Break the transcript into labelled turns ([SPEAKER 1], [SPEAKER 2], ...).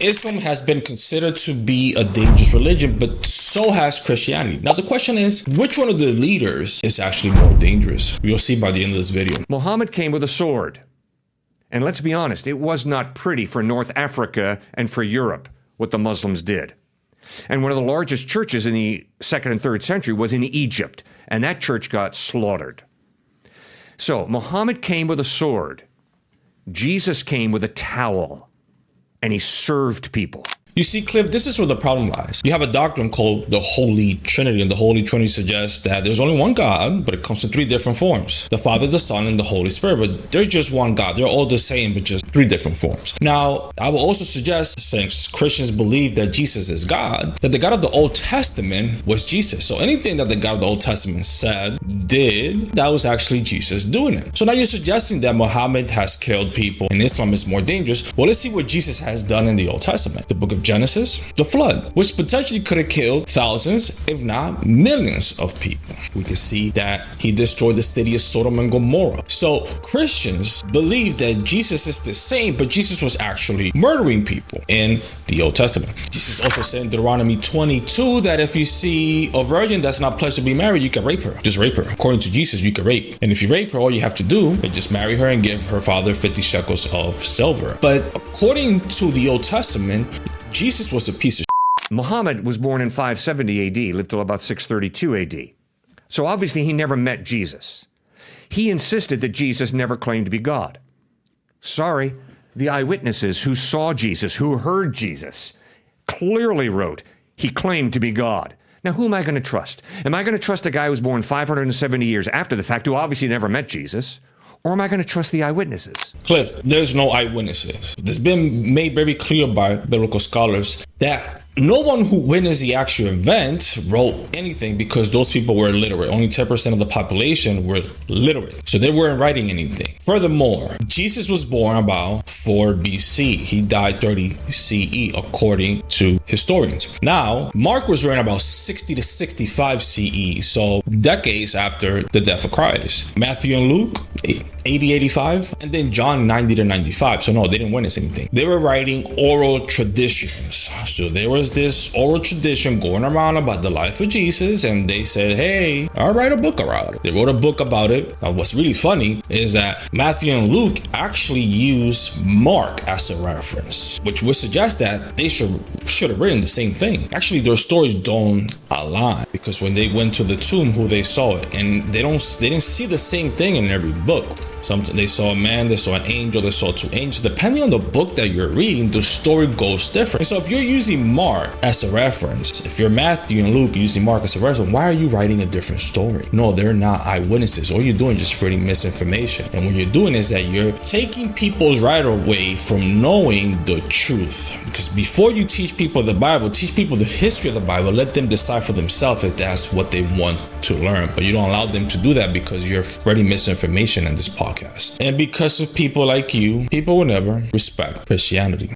[SPEAKER 1] Islam has been considered to be a dangerous religion, but so has Christianity. Now the question is, which one of the leaders is actually more dangerous? You'll see by the end of this video.
[SPEAKER 2] Muhammad came with a sword. And let's be honest, it was not pretty for North Africa and for Europe what the Muslims did. And one of the largest churches in the 2nd and 3rd century was in Egypt, and that church got slaughtered. So Muhammad came with a sword. Jesus came with a towel, and he served people.
[SPEAKER 1] You see, Cliff, this is where the problem lies. You have a doctrine called the Holy Trinity, and the Holy Trinity suggests that there's only one God, but it comes in 3 different forms. The Father, the Son, and the Holy Spirit, but there's just one God. They're all the same, but just 3 different forms. Now, I will also suggest, since Christians believe that Jesus is God, that the God of the Old Testament was Jesus. So anything that the God of the Old Testament said, did, that was actually Jesus doing it. So now you're suggesting that Muhammad has killed people and Islam is more dangerous. Well, let's see what Jesus has done in the Old Testament. The book of Genesis, the flood, which potentially could have killed thousands, if not millions of people. We can see that he destroyed the city of Sodom and Gomorrah. So Christians believe that Jesus is the same, but Jesus was actually murdering people in the Old Testament. Jesus also said in Deuteronomy 22 that if you see a virgin that's not pledged to be married, you can rape her. Just rape her. According to Jesus, you can rape. And if you rape her, all you have to do is just marry her and give her father 50 shekels of silver. But according to the Old Testament, Jesus was a piece of shit.
[SPEAKER 2] Muhammad was born in 570 AD, lived till about 632 AD. So obviously he never met Jesus. He insisted that Jesus never claimed to be God. Sorry, the eyewitnesses who saw Jesus, who heard Jesus, clearly wrote he claimed to be God. Now, who am I going to trust? Am I going to trust a guy who was born 570 years after the fact, who obviously never met Jesus? Or am I going to trust the eyewitnesses?
[SPEAKER 1] Cliff, there's no eyewitnesses. It's been made very clear by biblical scholars that no one who witnessed the actual event wrote anything because those people were illiterate. Only 10% of the population were literate. So they weren't writing anything. Furthermore, Jesus was born about 4 BC. He died 30 CE according to historians. Now, Mark was written about 60 to 65 CE. So decades after the death of Christ. Matthew and Luke, 80, 85. And then John, 90 to 95. So no, they didn't witness anything. They were writing oral traditions. So there was this oral tradition going around about the life of Jesus, and they said, hey, I'll write a book about it. They wrote a book about it. Now, what's really funny is that Matthew and Luke actually use Mark as a reference, which would suggest that they should have written the same thing. Actually, their stories don't align, because when they went to the tomb, who they saw it, and they didn't see the same thing in every book. They saw a man, they saw an angel, they saw 2 angels. Depending on the book that you're reading, the story goes different. And so if you're using Mark as a reference, if you're Matthew and Luke using Mark as a reference, why are you writing a different story? No, they're not eyewitnesses. All you're doing is just spreading misinformation. And what you're doing is that you're taking people's right away from knowing the truth. Because before you teach people the Bible, teach people the history of the Bible, let them decide for themselves if that's what they want to learn. But you don't allow them to do that because you're spreading misinformation in this podcast. And because of people like you, people will never respect Christianity.